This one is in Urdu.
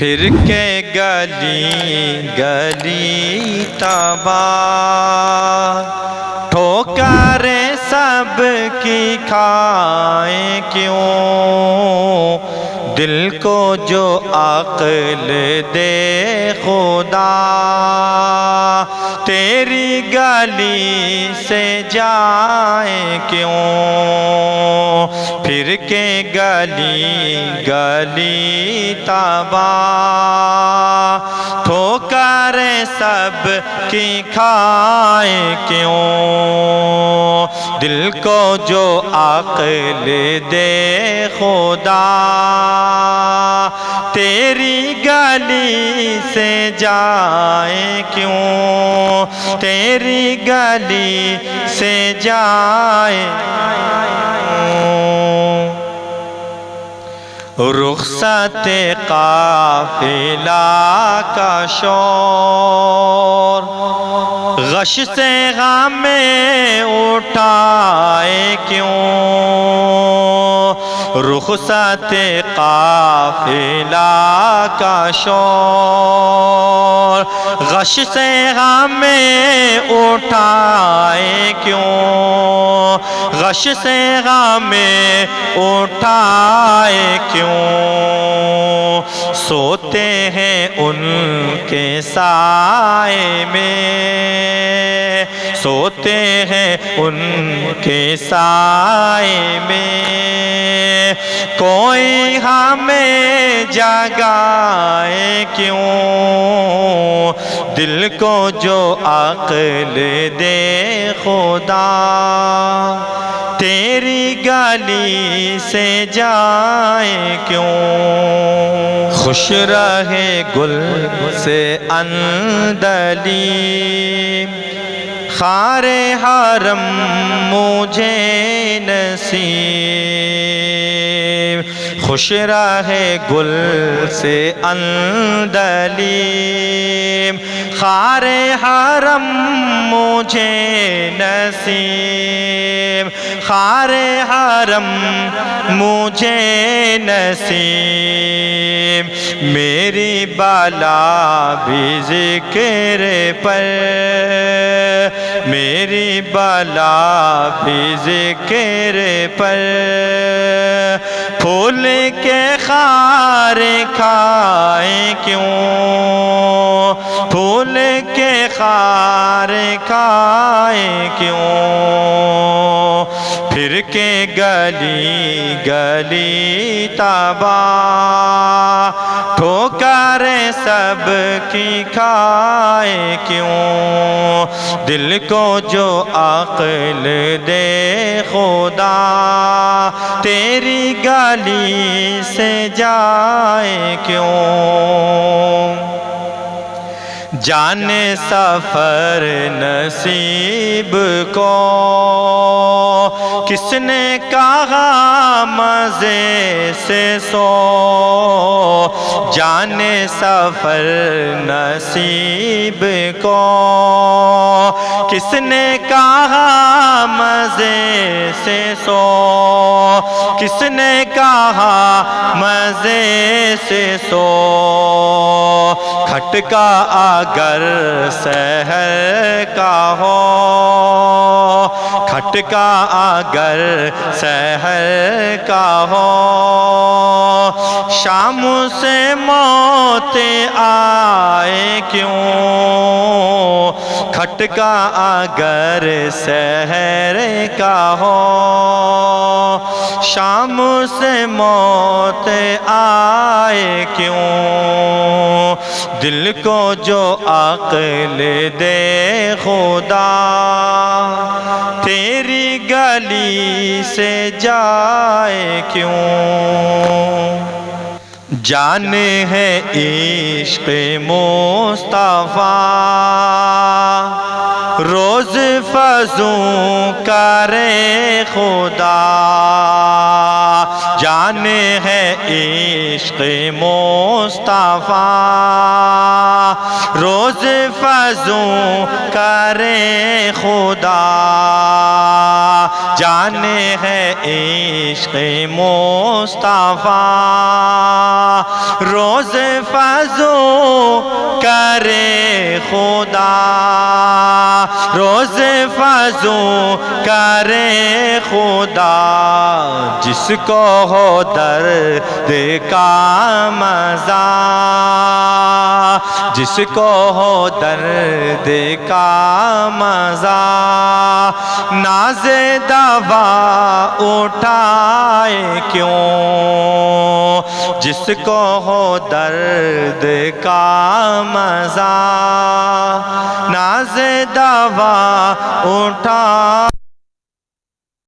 پھر کے گلی گلی تباہ، ٹھوکریں سب کی کھائیں کیوں، دل کو جو عقل دے خدا، تیری گلی سے جائیں کیوں، پھر کے گلی گلی تباہ، ٹھوکریں سب کی کھائیں کیوں، دل کو جو عقل دے خدا، تیری گلی سے جائیں کیوں، تیری گلی سے جائیں رخصت قافلہ کا شور، غش سے غم اٹھائے کیوں، رخصت قافلہ کا شور، غش سے غم اٹھائے کیوں، غش سے غم اٹھائے کیوں، سوتے ہیں ان کے سائے میں، سوتے ہیں ان کے سائے میں، کوئی ہمیں جگائے کیوں، دل کو جو عقل دے خدا، تیری گلی سے جائیں کیوں، خوش رہے گل سے اندلی، خار حرم مجھے نصیب، خوش رہے گل سے اندلی، خار حرم مجھے نصیب، خار حرم مجھے نصیب، میری بالا بھی ذکر پر، میری بالا بھی ذکر پر، پھول کے خار کھائیں کیوں، پھول کے خار کھائیں کیوں، پھر کے گلی گلی تباہ، ٹھوکریں سب کی کھائیں کیوں، دل کو جو عقل دے خدا، تیری گلی سے جائیں کیوں، جانے سفر نصیب کو کس نے کہا مزے سے سو، جانے سفر نصیب کو کس نے کہا مزے سے سو، کس نے کہا مزے سے سو، کھٹکا اگر سحر کا ہو، کھٹکا اگر سحر کا ہو، شام سے موت آئے کیوں، کھٹکا اگر سحر کا ہو، شام سے موت آئے کیوں، دل کو جو عقل دے خدا، تیری گلی سے جائے کیوں، جانے ہے عشق مصطفیٰ، روز فزوں کرے خدا، جانے ہے عشق مصطفیٰ، روز فزوں کرے خدا، جانے ہے عشق مصطفیٰ روز فضو کرے خدا روز فضو کرے خدا جس کو ہو درد کا مزہ جس کو ہو درد کا مزہ ناز دوا اٹھائے کیوں جس کو ہو درد کا مزہ ناز دوا اٹھائے